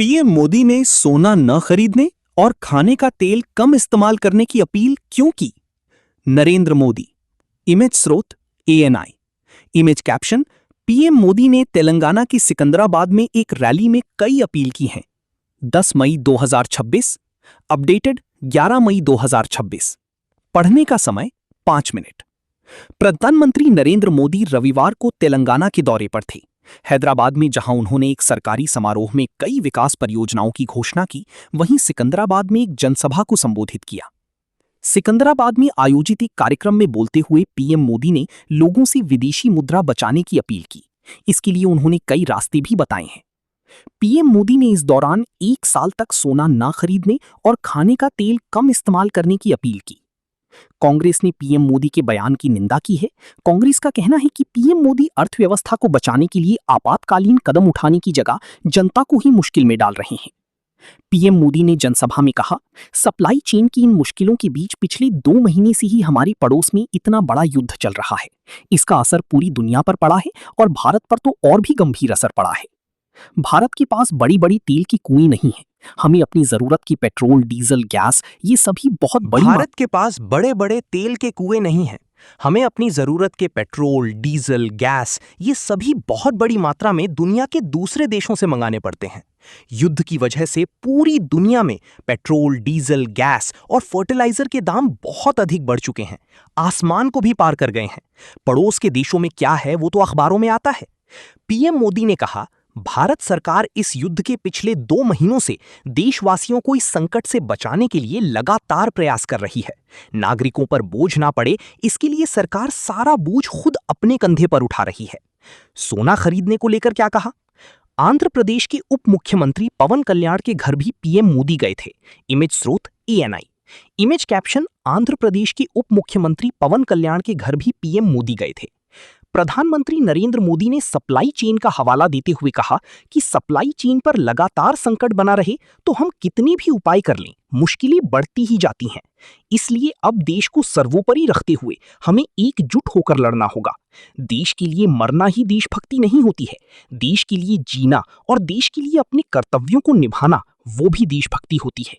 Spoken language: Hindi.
पीएम मोदी ने सोना न खरीदने और खाने का तेल कम इस्तेमाल करने की अपील क्यों की? नरेंद्र मोदी। इमेज स्रोत ANI। Image caption PM Modi ने तेलंगाना के सिकंदराबाद में एक रैली में कई अपील की हैं। 10 मई 2026, अपडेटेड 11 मई 2026। पढ़ने का समय 5 मिनट। प्रधानमंत्री नरेंद्र मोदी रविवार को तेलंगाना के दौरे पर थे। हैदराबाद में जहां उन्होंने एक सरकारी समारोह में कई विकास परियोजनाओं की घोषणा की, वहीं सिकंदराबाद में एक जनसभा को संबोधित किया। सिकंदराबाद में आयोजित एक कार्यक्रम में बोलते हुए पीएम मोदी ने लोगों से विदेशी मुद्रा बचाने की अपील की। इसके लिए उन्होंने कई रास्ते भी बताए हैं। पीएम मोदी ने इस दौरान 1 साल तक सोना न खरीदने और खाने का तेल कम इस्तेमाल करने की अपील की। कांग्रेस ने पीएम मोदी के बयान की निंदा की है। कांग्रेस का कहना है कि पीएम मोदी अर्थव्यवस्था को बचाने के लिए आपातकालीन कदम उठाने की जगह जनता को ही मुश्किल में डाल रहे हैं। पीएम मोदी ने जनसभा में कहा, सप्लाई चेन की इन मुश्किलों के बीच पिछले 2 महीने से ही हमारे पड़ोस में इतना बड़ा युद्ध चल रहा है। इसका असर पूरी दुनिया पर पड़ा है और भारत पर तो और भी गंभीर असर पड़ा है। भारत के पास बड़ी बड़ी तेल की कुएं नहीं है। हमें अपनी जरूरत की पेट्रोल, डीजल, गैस, ये सभी बहुत बड़ी भारत के पास बड़े बड़े तेल के कुएं नहीं हैं। हमें अपनी जरूरत के पेट्रोल, डीजल, गैस, ये सभी बहुत बड़ी मात्रा में दुनिया के दूसरे देशों से मंगाने पड़ते हैं। युद्ध की वजह से पूरी दुनिया में पेट्रोल, डीजल, गैस और फर्टिलाइजर के दाम बहुत अधिक बढ़ चुके हैं, आसमान को भी पार कर गए हैं। पड़ोस के देशों में क्या है वो तो अखबारों में आता है। पीएम मोदी ने कहा, भारत सरकार इस युद्ध के पिछले 2 महीनों से देशवासियों को इस संकट से बचाने के लिए लगातार प्रयास कर रही है। नागरिकों पर बोझ ना पड़े, इसके लिए सरकार सारा बोझ खुद अपने कंधे पर उठा रही है। सोना खरीदने को लेकर क्या कहा? आंध्र प्रदेश के उप मुख्यमंत्री पवन कल्याण के घर भी पीएम मोदी गए थे। इमेज स्रोत ANI। Image caption Andhra Pradesh के उप मुख्यमंत्री पवन कल्याण के घर भी पीएम मोदी गए थे। प्रधानमंत्री नरेंद्र मोदी ने सप्लाई चेन का हवाला देते हुए कहा कि सप्लाई चेन पर लगातार संकट बना रहे तो हम कितने भी उपाय कर लें, मुश्किलें बढ़ती ही जाती हैं। इसलिए अब देश को सर्वोपरि रखते हुए हमें एकजुट होकर लड़ना होगा। देश के लिए मरना ही देशभक्ति नहीं होती है, देश के लिए जीना और देश के लिए अपने कर्तव्यों को निभाना वो भी देशभक्ति होती है।